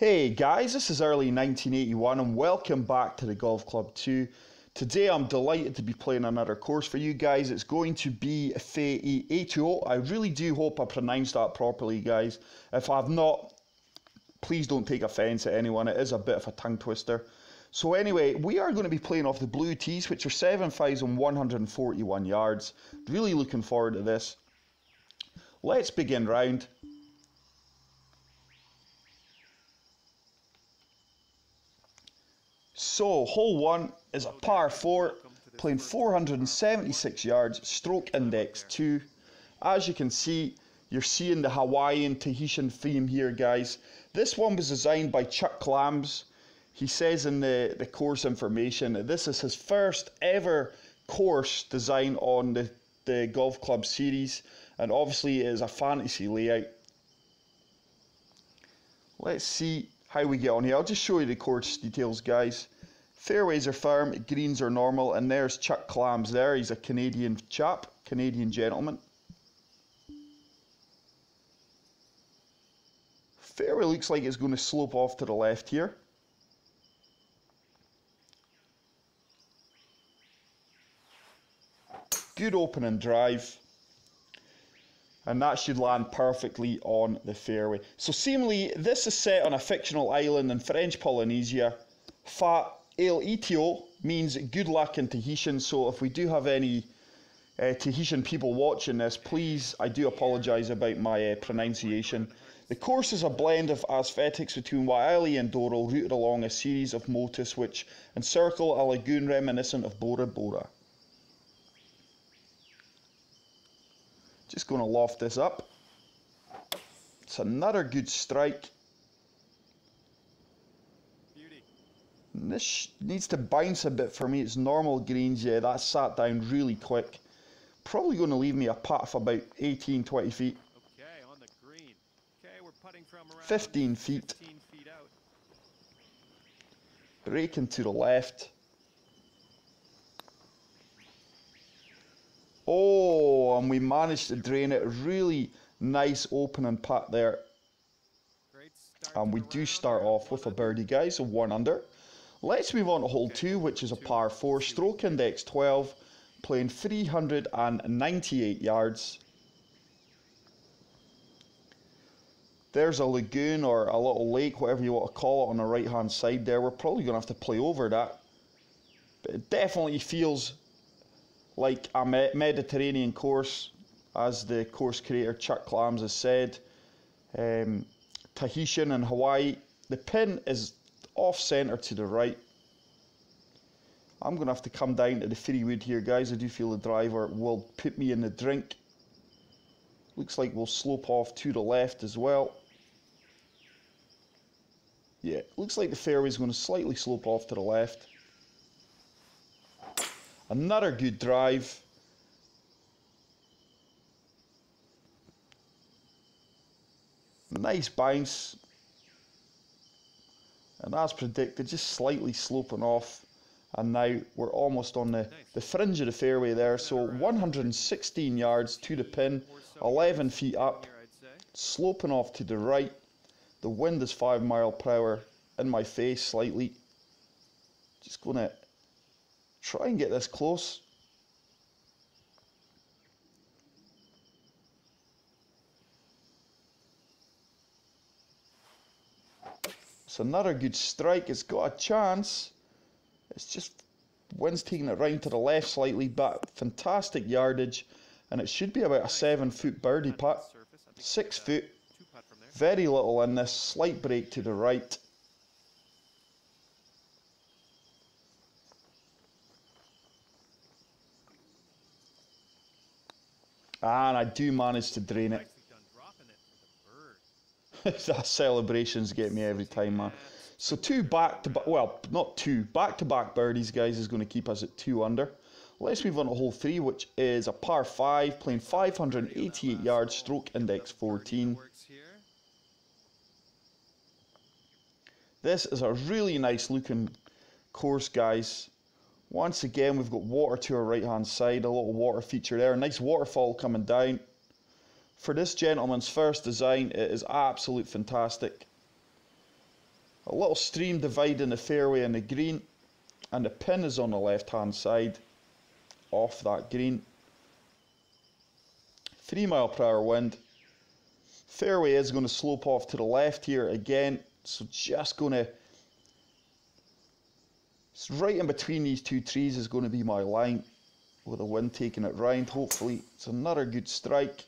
Hey guys, this is early 1981 and welcome back to the Golf Club 2. Today I'm delighted to be playing another course for you guys. It's going to be Fei A2O. I really do hope I pronounced that properly, guys. If I've not, please don't take offence at anyone. It is a bit of a tongue twister. So anyway, we are going to be playing off the blue tees, which are 7,141 yards. Really looking forward to this. Let's begin round. So, hole 1 is a par 4, playing 476 yards, stroke index 2. As you can see, you're seeing the Hawaiian Tahitian theme here, guys. This one was designed by Chuck Clams. He says in the course information that this is his first ever course design on the Golf Club series, and obviously it is a fantasy layout. Let's see how we get on here. I'll just show you the course details, guys. Fairways are firm, greens are normal, and there's Chuck Clams there. He's a Canadian chap, Canadian gentleman. Fairway looks like it's going to slope off to the left here. Good opening drive. And that should land perfectly on the fairway. So seemingly this is set on a fictional island in French Polynesia. Fa El Itio means good luck in Tahitian, so if we do have any Tahitian people watching this, please, I do apologise about my pronunciation. The course is a blend of aesthetics between Waialae and Doro, routed along a series of motus which encircle a lagoon reminiscent of Bora Bora. Just going to loft this up. It's another good strike. Beauty. And this needs to bounce a bit for me. It's normal greens. Yeah, that sat down really quick. Probably going to leave me a putt of about 18-20 feet. Okay, on the green. Okay, we're putting from around 15 feet. 15 feet out. Breaking to the left. Oh, and we managed to drain it. Really nice opening putt there. Great start. And we do start off with a birdie, guys, a 1 under. Let's move on to hole 2, which is a par 4, stroke index 12, playing 398 yards. There's a lagoon or a little lake, whatever you want to call it, on the right hand side there. We're probably going to have to play over that. But it definitely feels like a Mediterranean course, as the course creator Chuck Clams has said. Tahitian and Hawaii. The pin is off centre to the right. I'm going to have to come down to the free wood here, guys. I do feel the driver will put me in the drink. Looks like we'll slope off to the left as well. Yeah, looks like the fairway is going to slightly slope off to the left. Another good drive. Nice bounce. And as predicted, just slightly sloping off. And now we're almost on the fringe of the fairway there. So 116 yards to the pin, 11 feet up, sloping off to the right. The wind is 5 miles per hour in my face slightly. Just going to try and get this close. It's another good strike. It's got a chance. It's just wind's taking it round to the left slightly, but fantastic yardage, and it should be about a 7-foot birdie putt. 6 foot. Very little in this. Slight break to the right. And I do manage to drain it. That celebrations get me every time, man. So back-to-back birdies, guys, is going to keep us at 2 under. Let's move on to hole 3, which is a par 5, playing 588 yards, stroke index 14. This is a really nice looking course, guys. Once again, we've got water to our right hand side, a little water feature there, a nice waterfall coming down. For this gentleman's first design, it is absolute fantastic. A little stream dividing the fairway and the green, and the pin is on the left hand side off that green. 3 mile per hour wind. Fairway is going to slope off to the left here again, so just going to, it's right in between these two trees is going to be my line, with the wind taking it round. Hopefully it's another good strike.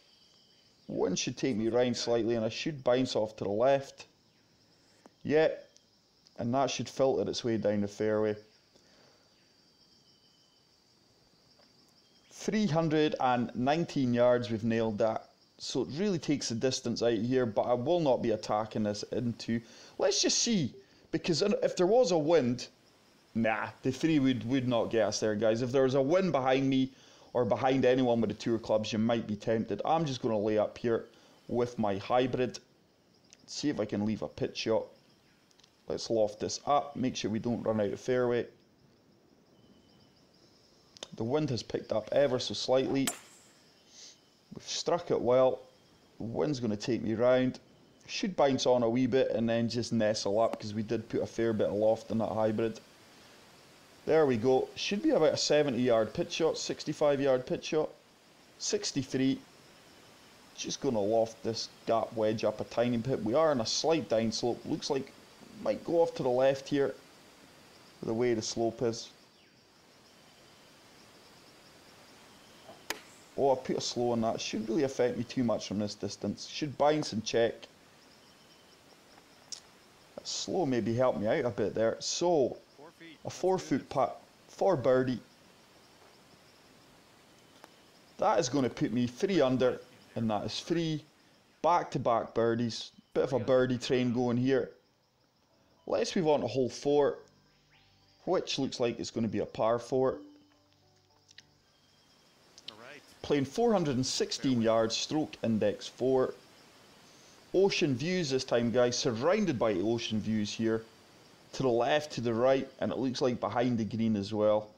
Wind should take me round slightly and I should bounce off to the left. Yeah, and that should filter its way down the fairway. 319 yards, we've nailed that. So it really takes the distance out here, but I will not be attacking this into. Let's just see, because if there was a wind, nah, the 3 would not get us there, guys. If there was a wind behind me or behind anyone with the tour clubs, you might be tempted. I'm just going to lay up here with my hybrid. See if I can leave a pitch shot. Let's loft this up, make sure we don't run out of fairway. The wind has picked up ever so slightly. We've struck it well. The wind's going to take me round. Should bounce on a wee bit and then just nestle up, because we did put a fair bit of loft in that hybrid. There we go. Should be about a 70 yard pitch shot, 65 yard pitch shot. 63. Just going to loft this gap wedge up a tiny bit. We are on a slight down slope. Looks like might go off to the left here, the way the slope is. Oh, I put a slow on that. Shouldn't really affect me too much from this distance. Should bounce and check. That slow maybe helped me out a bit there. So, a 4 foot putt for birdie. That is going to put me 3 under, and that is 3 back-to-back birdies. Bit of a birdie train going here. Let's move on to hole 4, which looks like it's going to be a par 4. Playing 416 yards, stroke index 4. Ocean views this time, guys. Surrounded by ocean views here. To the left, to the right, and it looks like behind the green as well.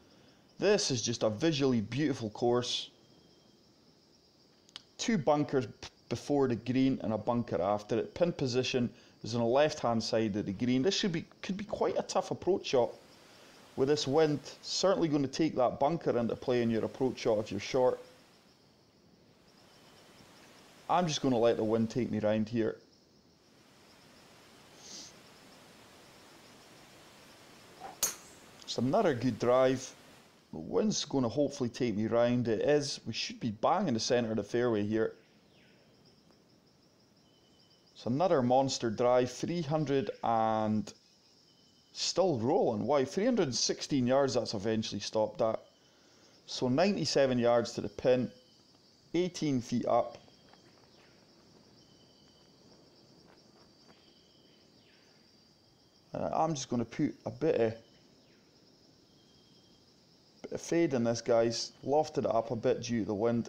This is just a visually beautiful course. 2 bunkers before the green and a bunker after it. Pin position is on the left hand side of the green. This could be quite a tough approach shot with this wind. Certainly going to take that bunker into play in your approach shot if you're short. I'm just going to let the wind take me round here. It's another good drive. The wind's going to hopefully take me round. It is. We should be bang in the centre of the fairway here. It's another monster drive. 300 and still rolling. Wow, 316 yards that's eventually stopped at. So 97 yards to the pin. 18 feet up. I'm just going to put a bit of fade in this, guys. Lofted it up a bit due to the wind.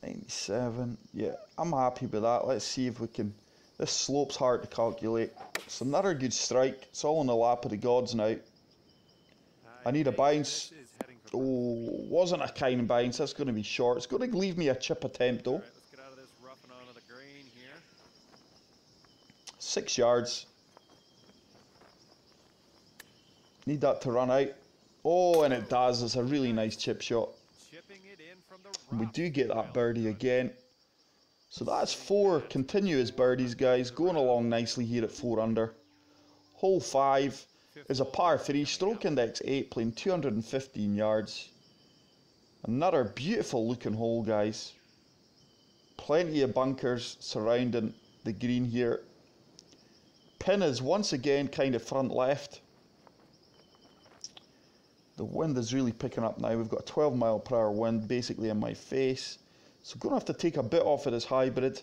.97, yeah, I'm happy with that. Let's see if we can. This slope's hard to calculate. It's another good strike. It's all in the lap of the gods now. I need a bounce. Oh, wasn't a kind bounce. That's going to be short. It's going to leave me a chip attempt though. 6 yards. Need that to run out. Oh, and it does. It's a really nice chip shot. And we do get that birdie again. So that's 4 continuous birdies, guys, going along nicely here at 4 under. Hole 5 is a par 3, stroke index 8, playing 215 yards. Another beautiful looking hole, guys. Plenty of bunkers surrounding the green here. Pin is once again kind of front left. The wind is really picking up now. We've got a 12 mile per hour wind basically in my face. So I'm going to have to take a bit off of this hybrid.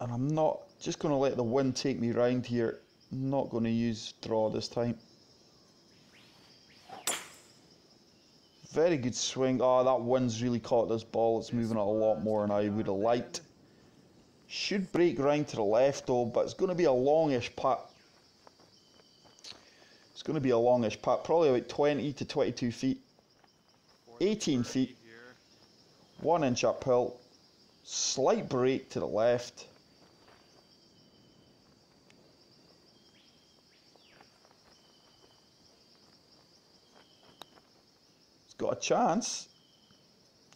And I'm not just going to let the wind take me round here. I'm not going to use draw this time. Very good swing. Oh, that wind's really caught this ball. It's moving it a lot more than I would have liked. Should break round to the left though, but it's going to be a longish putt. It's going to be a longish putt, probably about 20 to 22 feet. 18 feet. 1 inch uphill. Slight break to the left. It's got a chance.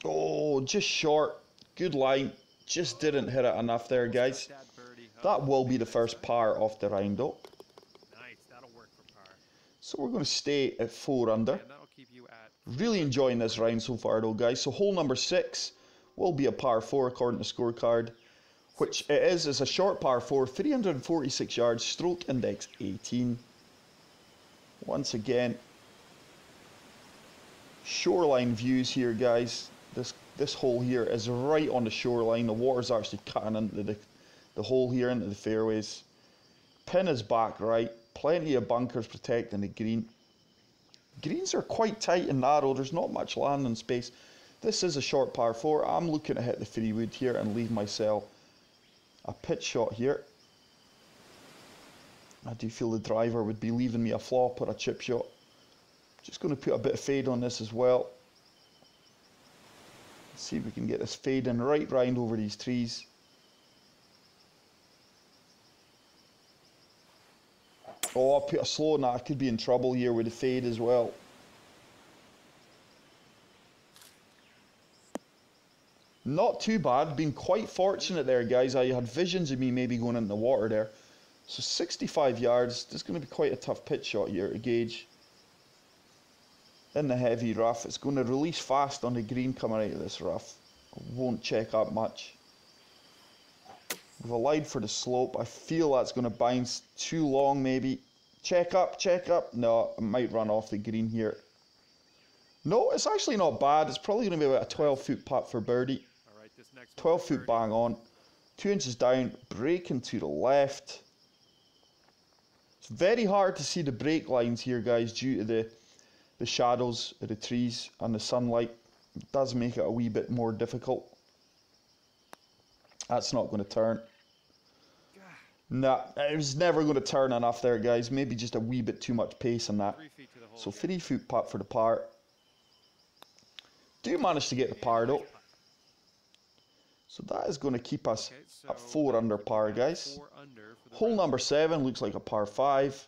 Oh, just short. Good line. Just didn't hit it enough there, guys. That will be the first par of the round though. Nice, that'll work for par. So we're going to stay at 4 under. And that'll keep you at Really enjoying this round so far though, guys. So hole number 6 will be a par 4 according to scorecard, which it is. It's a short par 4, 346 yards, stroke index 18. Once again, shoreline views here, guys. This hole here is right on the shoreline. The water's actually cutting into the hole here, into the fairways. Pin is back right. Plenty of bunkers protecting the green. Greens are quite tight and narrow. There's not much landing space. This is a short par 4. I'm looking to hit the 3-wood here and leave myself a pitch shot here. I do feel the driver would be leaving me a flop or a chip shot. Just going to put a bit of fade on this as well. Let's see if we can get this fade in right round over these trees. Oh, I put a slow on that. I could be in trouble here with the fade as well. Not too bad. Been quite fortunate there, guys. I had visions of me maybe going into the water there. So 65 yards. This is going to be quite a tough pitch shot here to gauge. In the heavy rough. It's going to release fast on the green coming out of this rough. I won't check up much. We've aligned for the slope. I feel that's going to bounce too long maybe. Check up, check up. No, it might run off the green here. No, it's actually not bad. It's probably going to be about a 12-foot putt for birdie. all right, this next 12 foot bang on. 2 inches down, breaking to the left. It's very hard to see the break lines here, guys, due to the shadows of the trees and the sunlight. It does make it a wee bit more difficult. That's not going to turn. Nah, it was never going to turn enough there, guys. Maybe just a wee bit too much pace on that. 3 feet to the hole. So 3-foot putt for the par. Do manage to get the par though. So that is going to keep us Okay, so at 4 under par, guys. 4 under for the Hole round. number 7 looks like a par 5,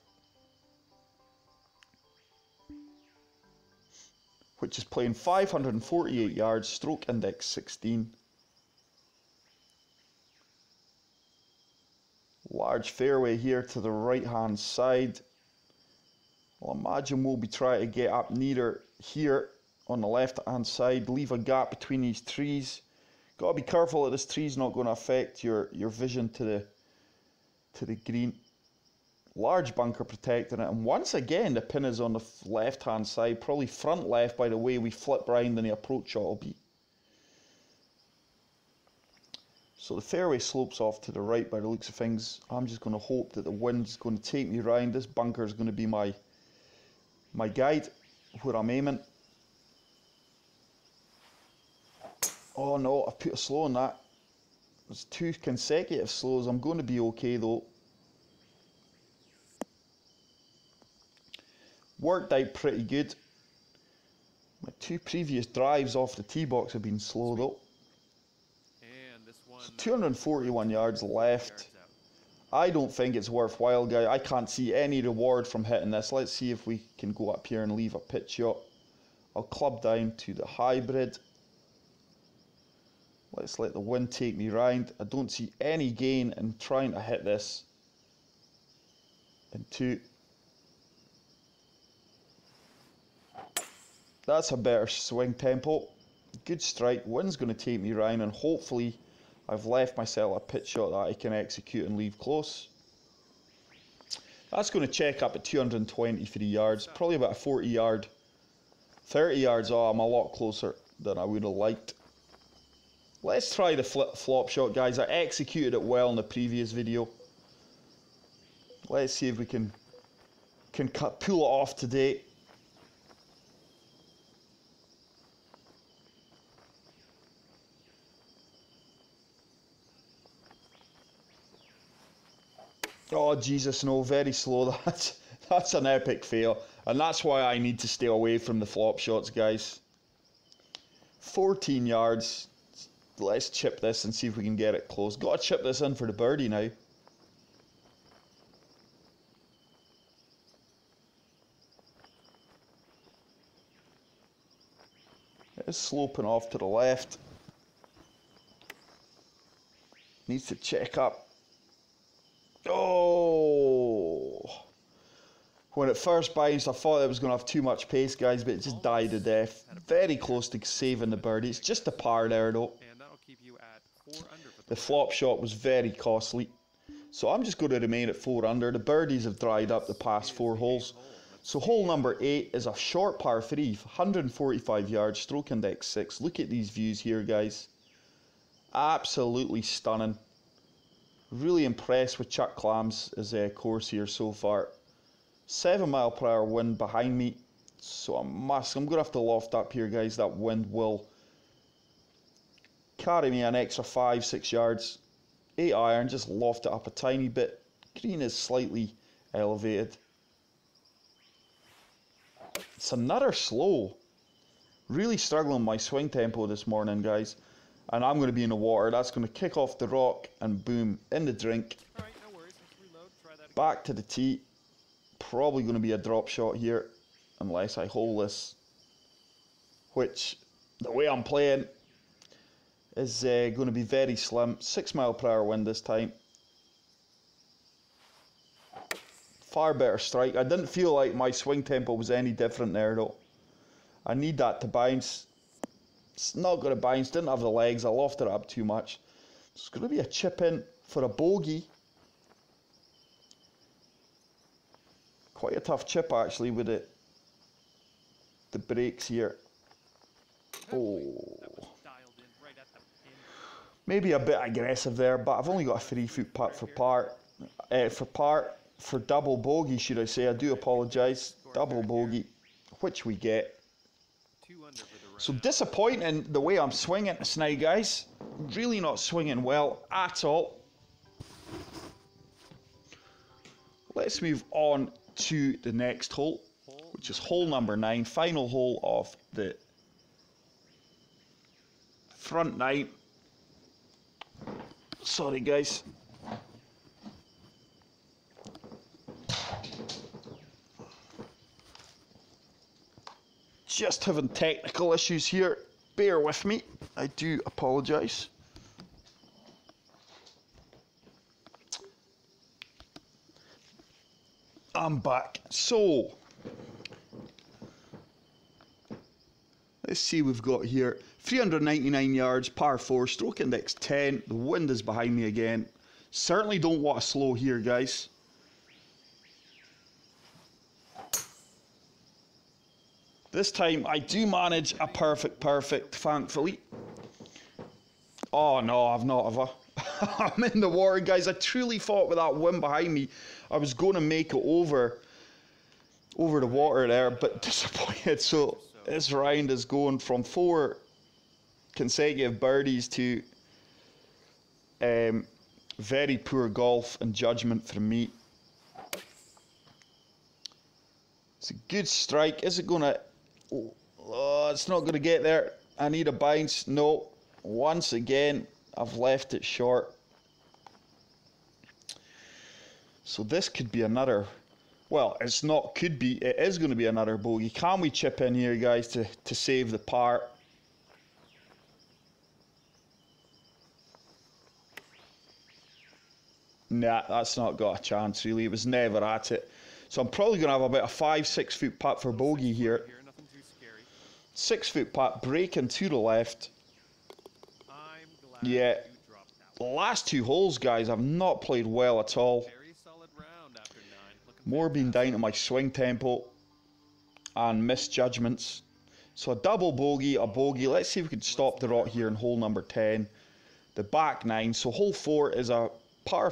which is playing 548 yards, stroke index 16. Large fairway here to the right hand side. I'll imagine we'll be trying to get up nearer here on the left hand side, leave a gap between these trees. Got to be careful that this tree's not going to affect your vision to the green. Large bunker protecting it, and once again the pin is on the left hand side, probably front left by the way we flip round and the approach shot will be. So the fairway slopes off to the right by the looks of things. I'm just going to hope that the wind's going to take me round. This bunker is going to be my guide where I'm aiming. Oh no, I put a slow on that. It's 2 consecutive slows. I'm going to be okay though. Worked out pretty good. My 2 previous drives off the tee box have been slow though. And this one, So 241 yards left. yards out. I don't think it's worthwhile, guy. I can't see any reward from hitting this. Let's see if we can go up here and leave a pitch shot. I'll club down to the hybrid. Let's let the wind take me round. I don't see any gain in trying to hit this. And 2. That's a better swing tempo. Good strike. Wind's going to take me round, and hopefully I've left myself a pitch shot that I can execute and leave close. That's going to check up at 223 yards. Probably about a 40 yard. 30 yards. Oh, I'm a lot closer than I would have liked. Let's try the flop shot, guys. I executed it well in the previous video. Let's see if we can pull it off today. Oh, Jesus, no, very slow. That's an epic fail. And that's why I need to stay away from the flop shots, guys. 14 yards. Let's chip this and see if we can get it close. Got to chip this in for the birdie now. It's sloping off to the left. Needs to check up. Oh! When it first bounced, I thought it was going to have too much pace, guys, but it just died to death. Very close to saving the birdie. It's just a par there, though. And that'll keep you at 4 under for The flop shot was very costly. So I'm just going to remain at 4 under. The birdies have dried up the past 4 holes. So hole number 8 is a short par 3, 145 yards, stroke index 6. Look at these views here, guys. Absolutely stunning. Really impressed with Chuck Clam's course here so far. 7 mile per hour wind behind me. So I'm going to have to loft up here, guys. That wind will carry me an extra 5-6 yards. 8 iron, just loft it up a tiny bit. Green is slightly elevated. It's another slow. Really struggling with my swing tempo this morning, guys. And I'm going to be in the water. That's going to kick off the rock and boom, in the drink. All right, no worries. Let's reload. Try that again. Back to the tee. Probably going to be a drop shot here. Unless I hole this. Which, the way I'm playing, is going to be very slim. 6 mile per hour wind this time. Far better strike. I didn't feel like my swing tempo was any different there though. I need that to bounce. It's not going to bounce. Didn't have the legs. I lofted it up too much. It's going to be a chip in for a bogey. Quite a tough chip actually with the breaks here. Oh. Dialed in right at the pin. Maybe a bit aggressive there, but I've only got a 3-foot putt for par. For double bogey, should I say. I do apologise. Double bogey, which we get. 2 under for the round. So disappointing the way I'm swinging this now, guys. Really not swinging well at all. Let's move on to the next hole, which is hole number 9, final hole of the front 9. Sorry, guys. Just having technical issues here. Bear with me. I do apologise. I'm back. So, let's see what we've got here. 399 yards, par 4, stroke index 10. The wind is behind me again. Certainly don't want to slow here, guys. This time I do manage a perfect, thankfully. Oh no, I've not, have I? I'm in the water, guys. I truly thought with that wind behind me, I was going to make it over the water there, but disappointed. So this round is going from 4 consecutive birdies to very poor golf and judgment from me. It's a good strike. Is it going to... Oh, it's not going to get there. I need a bounce. No. Once again, I've left it short. So this could be another... Well, it's not could be. It is going to be another bogey. Can we chip in here, guys, to save the par? Nah, that's not got a chance, really. It was never at it. So I'm probably going to have about a 5-6 foot putt for bogey here. 6-foot putt, breaking to the left. I'm glad Yeah. you dropped that The one. last 2 holes, guys, I've not played well at all. Very solid round after 9. Looking More being down to my swing tempo and misjudgments. So a double bogey, a bogey. Let's see if we can stop the rot here in hole number 10. The back 9. So hole 4 is a par...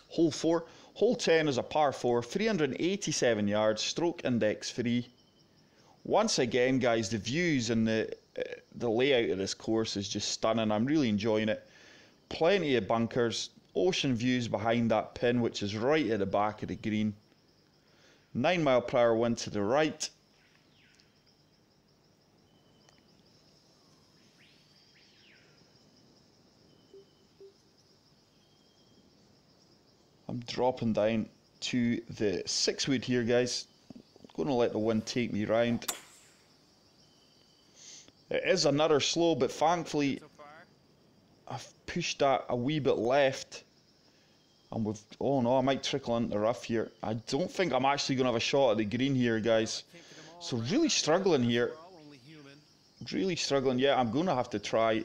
Hole 4. Hole 10 is a par 4. 387 yards. Stroke index 3. Once again, guys, the views and the layout of this course is just stunning. I'm really enjoying it. Plenty of bunkers. Ocean views behind that pin, which is right at the back of the green. 9 mile per hour wind to the right. I'm dropping down to the 6 wood here, guys. I'm going to let the wind take me round. It is another slow, but thankfully I've pushed that a wee bit left. And we've, oh no, I might trickle into the rough here. I don't think I'm actually going to have a shot at the green here, guys. So really struggling here. Really struggling. Yeah, I'm going to have to try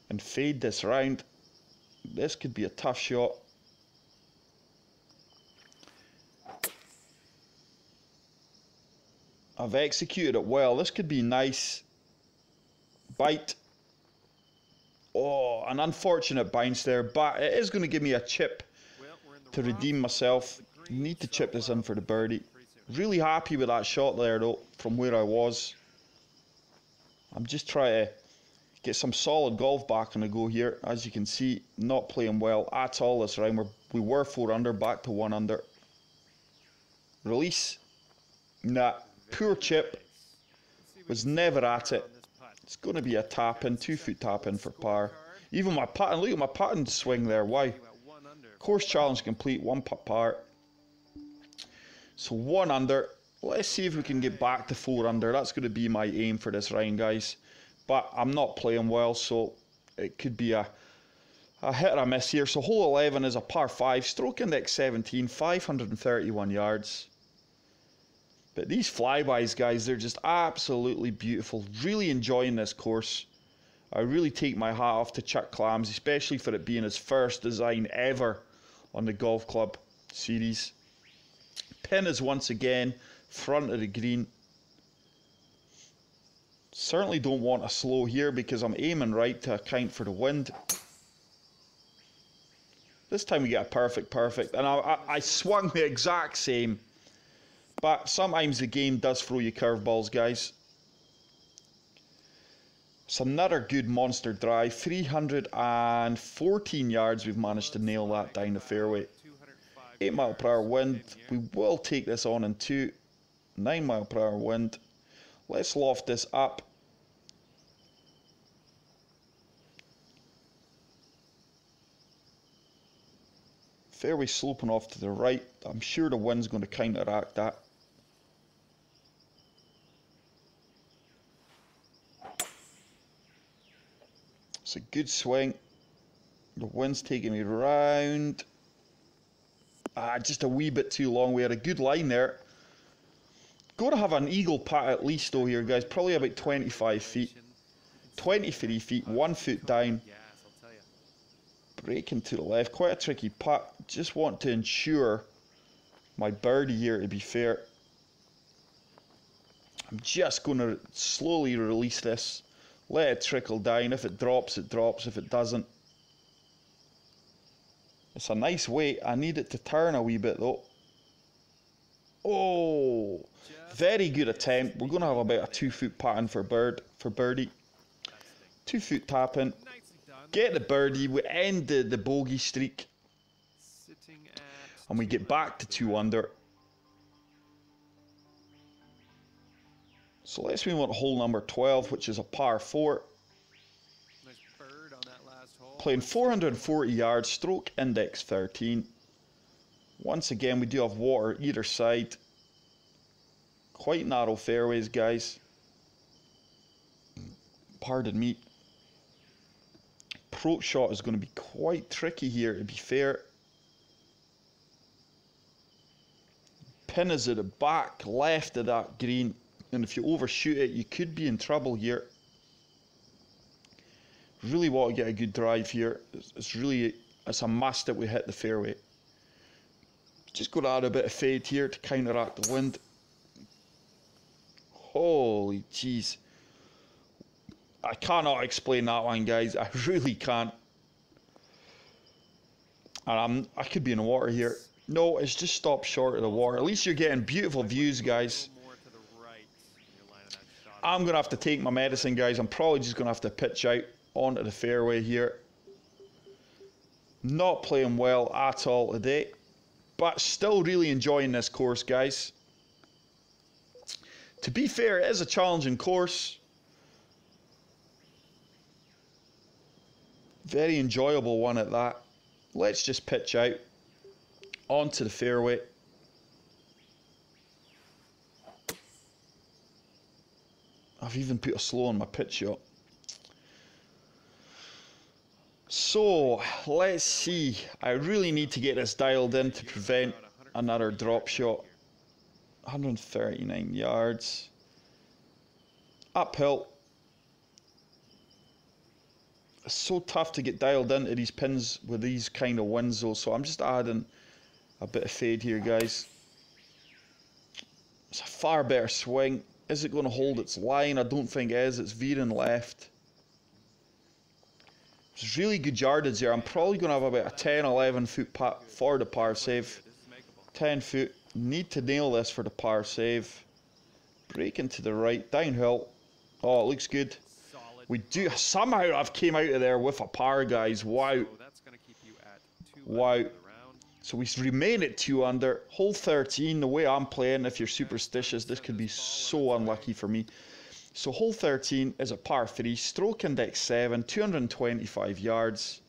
and fade this round. This could be a tough shot. I've executed it well. This could be nice. Bite. Oh, an unfortunate bounce there, but it is going to give me a chip to redeem myself. Need to chip this in for the birdie. Really happy with that shot there though, from where I was. I'm just trying to get some solid golf back on the go here. As you can see, not playing well at all this round. We were 4 under, back to 1 under. Release. Nah, poor chip. Was never at it. It's going to be a tap in, 2 foot tap in for par. Even my putting, look at my putting swing there. Why? Course challenge complete, 1 putt par. So 1 under. Let's see if we can get back to 4 under. That's going to be my aim for this round, guys. But I'm not playing well, so it could be a hit or a miss here. So hole 11 is a par 5, stroke index 17, 531 yards. But these flybys, guys, they're just absolutely beautiful. Really enjoying this course. I really take my hat off to Chuck Clams, especially for it being his first design ever on the golf club series. Pin is once again front of the green. Certainly don't want a slow here because I'm aiming right to account for the wind. This time we get a perfect, and I swung the exact same. But sometimes the game does throw you curveballs, guys. It's another good monster drive. 314 yards we've managed to nail that down the fairway. 8 mile per hour wind. We will take this on in 2. 9 mile per hour wind. Let's loft this up. Fairway sloping off to the right. I'm sure the wind's going to counteract that. It's a good swing. The wind's taking me round. Just a wee bit too long. We had a good line there. Got to have an eagle putt at least though here, guys. Probably about 25 feet. 23 feet, 1 foot down. Breaking to the left. Quite a tricky putt. Just want to ensure my birdie here, to be fair. I'm just going to slowly release this. Let it trickle down. If it drops, it drops. If it doesn't, it's a nice weight. I need it to turn a wee bit though. Oh, very good attempt. We're going to have about a 2 foot pattern for birdie. 2 foot tap in. Get the birdie. We end the bogey streak. And we get back to 2 under. So let's move on to hole number 12, which is a par 4. Playing 440 yards, stroke index 13. Once again, we do have water either side. Quite narrow fairways, guys. Pardon me. Approach shot is going to be quite tricky here, to be fair. Pin is at the back left of that green. And if you overshoot it, you could be in trouble here. Really want to get a good drive here. It's a must that we hit the fairway. Just got to add a bit of fade here to counteract the wind. Holy jeez. I cannot explain that one, guys. I really can't. And I could be in the water here. No, it's just stopped short of the water. At least you're getting beautiful views, guys. I'm going to have to take my medicine, guys. I'm probably just going to have to pitch out onto the fairway here. Not playing well at all today, but still really enjoying this course, guys. To be fair, it is a challenging course. Very enjoyable one at that. Let's just pitch out onto the fairway. I've even put a slow on my pitch shot. So, let's see. I really need to get this dialed in to prevent another drop shot. 139 yards. Uphill. It's so tough to get dialed into these pins with these kind of winds though, so I'm just adding a bit of fade here, guys. It's a far better swing. Is it going to hold its line? I don't think it is. It's veering left. It's really good yardage there. I'm probably going to have about a 10, 11 foot putt for the par save. 10 foot. Need to nail this for the par save. Breaking to the right, downhill. Oh, it looks good. We do somehow I've came out of there with a par, guys. Wow. Wow. So we remain at 2 under. Hole 13, the way I'm playing, if you're superstitious, this could be so unlucky for me. So hole 13 is a par 3, stroke index 7, 225 yards.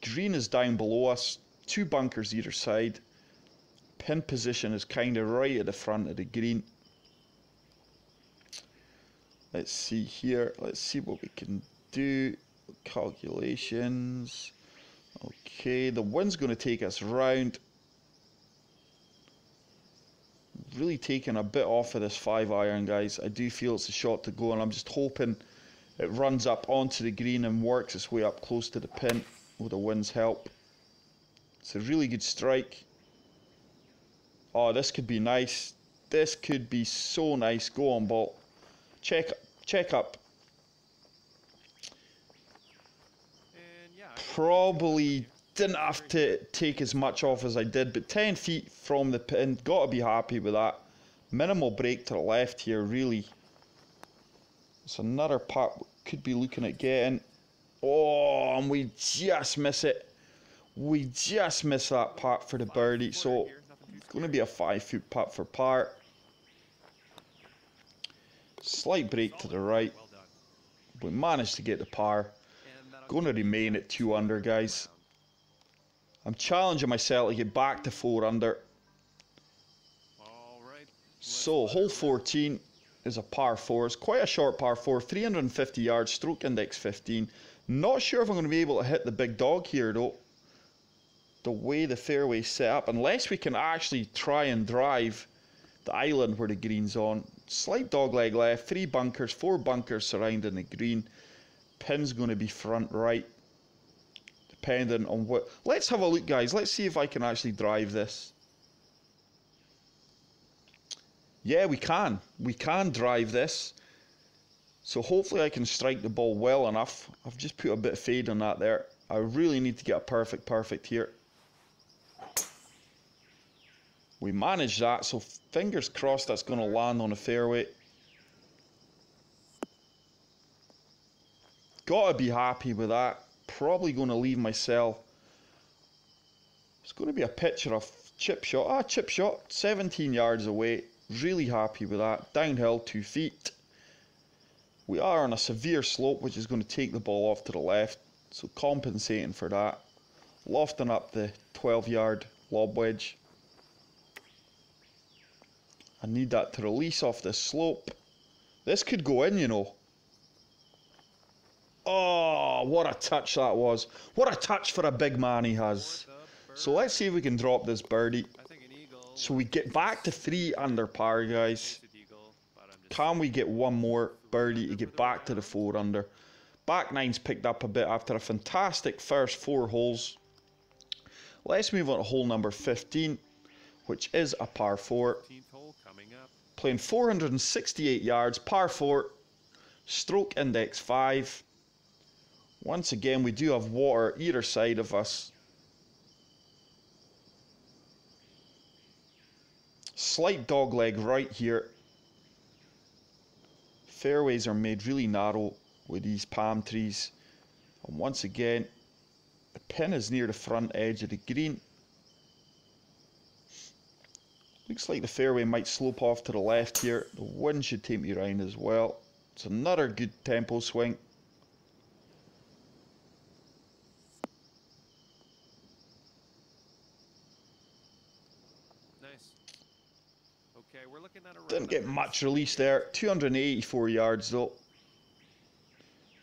Green is down below us, 2 bunkers either side. Pin position is kind of right at the front of the green. Let's see here, let's see what we can do. Calculations. Okay, the wind's going to take us round. Really taking a bit off of this 5-iron, guys. I do feel it's a shot to go, and I'm just hoping it runs up onto the green and works its way up close to the pin with the wind's help. It's a really good strike. Oh, this could be nice. This could be so nice. Go on, ball. Check up. Probably didn't have to take as much off as I did, but 10 feet from the pin, got to be happy with that. Minimal break to the left here, really. It's another putt, could be looking at getting. Oh, and we just miss it. We just miss that putt for the birdie, so it's going to be a 5-foot putt for par. Slight break to the right. We managed to get the par. Going to remain at 2 under, guys. I'm challenging myself to get back to 4 under. So, hole 14 is a par 4. It's quite a short par 4. 350 yards, stroke index 15. Not sure if I'm going to be able to hit the big dog here, though. The way the fairway's set up. Unless we can actually try and drive the island where the green's on. Slight dog leg left. 3 bunkers, 4 bunkers surrounding the green. Pin's going to be front right. Depending on what. Let's have a look, guys. Let's see if I can actually drive this. Yeah, we can. We can drive this. So hopefully I can strike the ball well enough. I've just put a bit of fade on that there. I really need to get a perfect here. We managed that, so fingers crossed that's going to land on the fairway. Got to be happy with that. Probably going to leave myself. It's going to be a picture of chip shot. Ah, chip shot, 17 yards away. Really happy with that. Downhill 2 feet. We are on a severe slope, which is going to take the ball off to the left. So compensating for that. Lofting up the 12-yard lob wedge. I need that to release off this slope. This could go in, you know. Oh, what a touch that was. What a touch for a big man he has. So let's see if we can drop this birdie. So we get back to 3 under par, guys. Can we get one more birdie to get back to the 4 under? Back nine's picked up a bit after a fantastic first 4 holes. Let's move on to hole number 15, which is a par 4. Playing 468 yards, par 4, stroke index 5. Once again, we do have water either side of us. Slight dog leg right here. Fairways are made really narrow with these palm trees. And once again, The pin is near the front edge of the green. Looks like the fairway might slope off to the left here. The wind should take me round as well. It's another good tempo swing. Nice. Okay, we're looking at a Didn't get much release there. 284 yards though.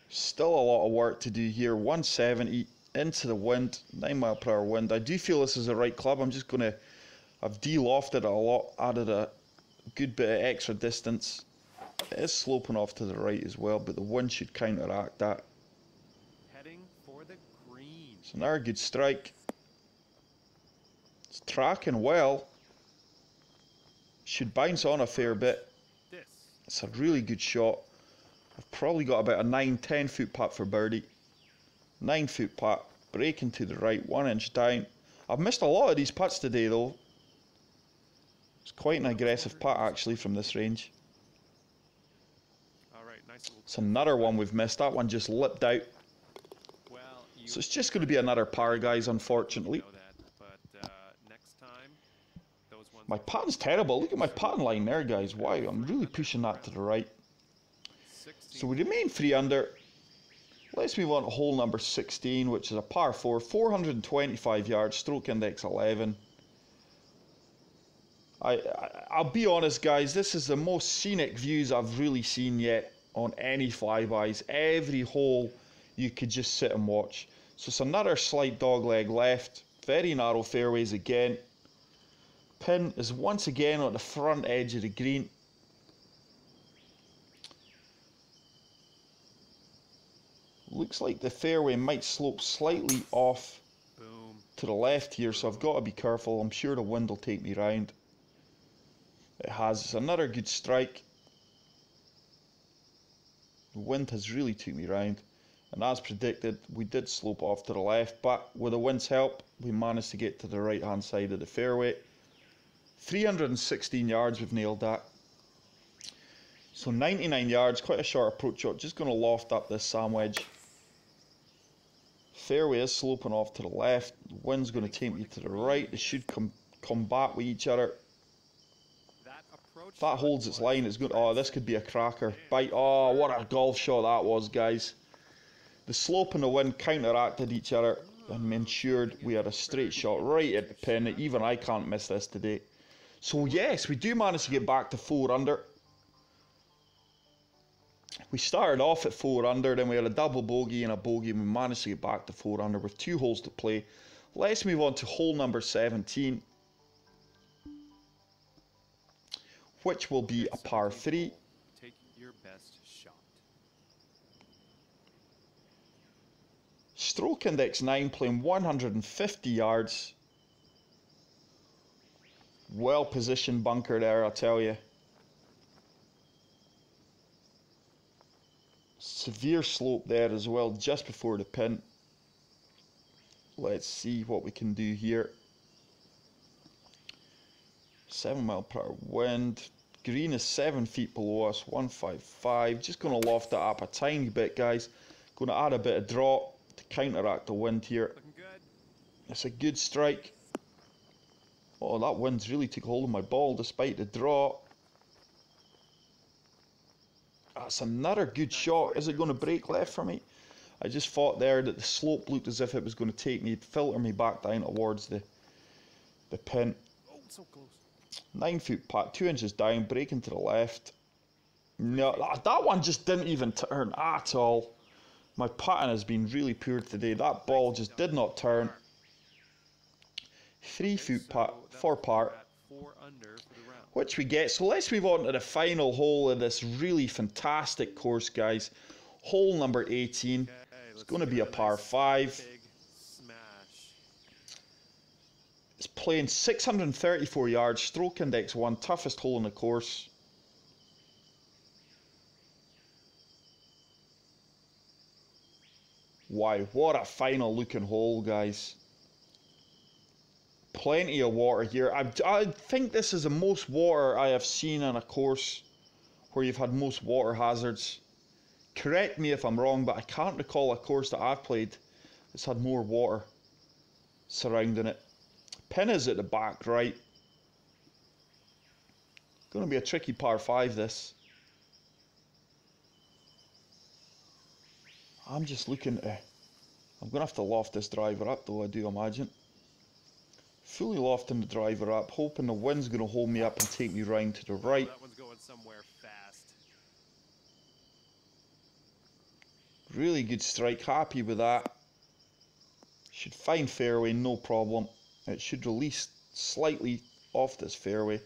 Still a lot of work to do here. 170 into the wind, 9 mile per hour wind. I do feel this is the right club. I'm just gonna, I've de-lofted it a lot, added a good bit of extra distance. It is sloping off to the right as well, but the wind should counteract that. Heading for the green. It's another good strike. It's tracking well. Should bounce on a fair bit. This. It's a really good shot. I've probably got about a 9-10 foot putt for birdie. 9 foot putt, breaking to the right, 1 inch down. I've missed a lot of these putts today though. It's quite an aggressive putt actually from this range. All right, nice little. It's another one we've missed. That one just lipped out. Well, So it's just going to be another par, guys, unfortunately. know that, but next time, those ones. My putting's terrible. Look at my putting line there, guys. Wow, I'm really pushing that to the right. 16. So we remain 3 under. Let's move on to hole number 16, which is a par 4, 425 yards, stroke index 11. I'll be honest, guys, this is the most scenic views I've really seen yet on any flybys. Every hole you could just sit and watch. So it's another slight dogleg left, very narrow fairways again. Pin is once again on the front edge of the green. Looks like the fairway might slope slightly off Boom. to the left here, so I've got to be careful. I'm sure the wind will take me round. It has. It's another good strike. The wind has really took me round, and as predicted, we did slope off to the left, but with the wind's help, we managed to get to the right hand side of the fairway. 316 yards, we've nailed that. So 99 yards, quite a short approach shot. Just going to loft up this sand wedge. Fairway is sloping off to the left. The wind's going to take me to the right. They should combat with each other. If that holds its line, it's good. Oh, this could be a cracker. Bite. Oh, what a golf shot that was, guys. The slope and the wind counteracted each other and ensured we had a straight shot right at the pin. Even I can't miss this today. So yes, we do manage to get back to 4 under. We started off at 4 under, then we had a double bogey and a bogey, and we managed to get back to 4 under with 2 holes to play. Let's move on to hole number 17, which will be a par 3. Take your best shot. Stroke index 9, playing 150 yards. Well positioned bunker there, I tell you. Severe slope there as well, just before the pin. Let's see what we can do here. 7 mile per hour wind. Green is 7 feet below us, 155. Just going to loft it up a tiny bit, guys. Going to add a bit of draw to counteract the wind here. Looking good. It's a good strike. Oh, that wind's really took hold of my ball despite the draw. That's another good shot. Is it going to break left for me? I just thought there that the slope looked as if it was going to take me, filter me back down towards the pin. Oh, so close. 9 foot putt, 2 inches down, breaking to the left. No, that one just didn't even turn at all. My putting has been really poor today. That ball just did not turn. 3 foot putt for par, 4 under for the round. which we get. So let's move on to the final hole of this really fantastic course, guys. Hole number 18. Okay, It's going to be a par 5. Big smash. It's playing 634 yards, stroke index 1, toughest hole in the course. Wow, what a final looking hole, guys. Plenty of water here. I think this is the most water I have seen on a course where you've had most water hazards. Correct me if I'm wrong, but I can't recall a course that I've played It's had more water surrounding it. Pin is at the back right. Going to be a tricky par 5 this. I'm just looking to... I'm going to have to loft this driver up though, I do imagine. Fully lofting the driver up, hoping the wind's going to hold me up and take me round to the right. That one's going somewhere fast. Really good strike, happy with that. Should find fairway, no problem. It should release slightly off this fairway.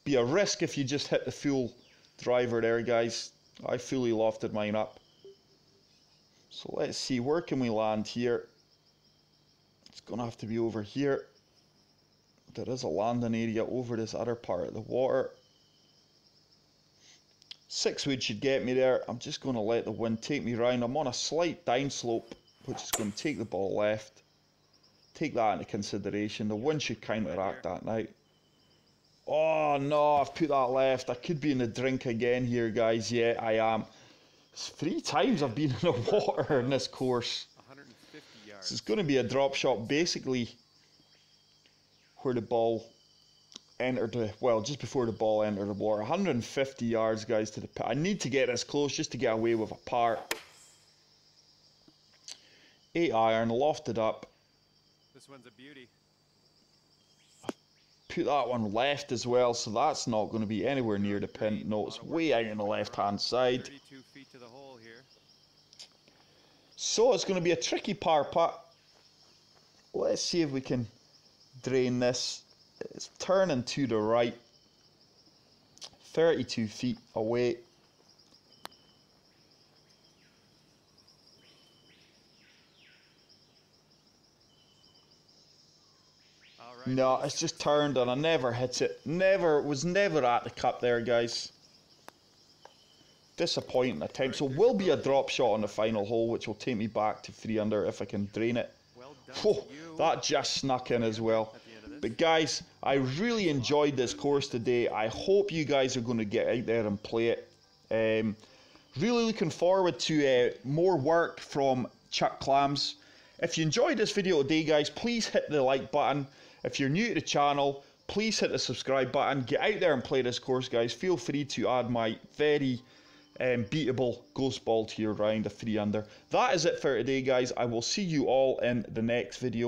Be a risk if you just hit the full driver there, guys. I fully lofted mine up. So let's see, where can we land here? It's going to have to be over here. There is a landing area over this other part of the water. 6 wood should get me there. I'm just going to let the wind take me round. I'm on a slight down slope, which is going to take the ball left. Take that into consideration. The wind should counteract that now. Oh no, I've put that left. I could be in the drink again here, guys. Yeah, I am. It's 3 times I've been in the water in this course. 150 yards. This is going to be a drop shot, basically where the ball entered the, well, just before the ball entered the water. 150 yards, guys, to the pit. I need to get this close just to get away with a par. 8 iron, lofted up. This one's a beauty. Put that one left as well, so that's not going to be anywhere near the pin. No, it's way out on the left-hand side. 32 feet to the hole here. So it's going to be a tricky par putt. Let's see if we can drain this. It's turning to the right. 32 feet away. No, it's just turned and I never hit it. Was never at the cup there, guys. Disappointing attempt. So will be a drop shot on the final hole, which will take me back to 3 under if I can drain it. Well done. Whoa, that just snuck in as well. But guys, I really enjoyed this course today. I hope you guys are going to get out there and play it. Really looking forward to more work from Chuck Clams. If you enjoyed this video today, guys, please hit the like button. If you're new to the channel, please hit the subscribe button. Get out there and play this course, guys. Feel free to add my very beatable ghost ball to your round of 3 under. That is it for today, guys. I will see you all in the next video.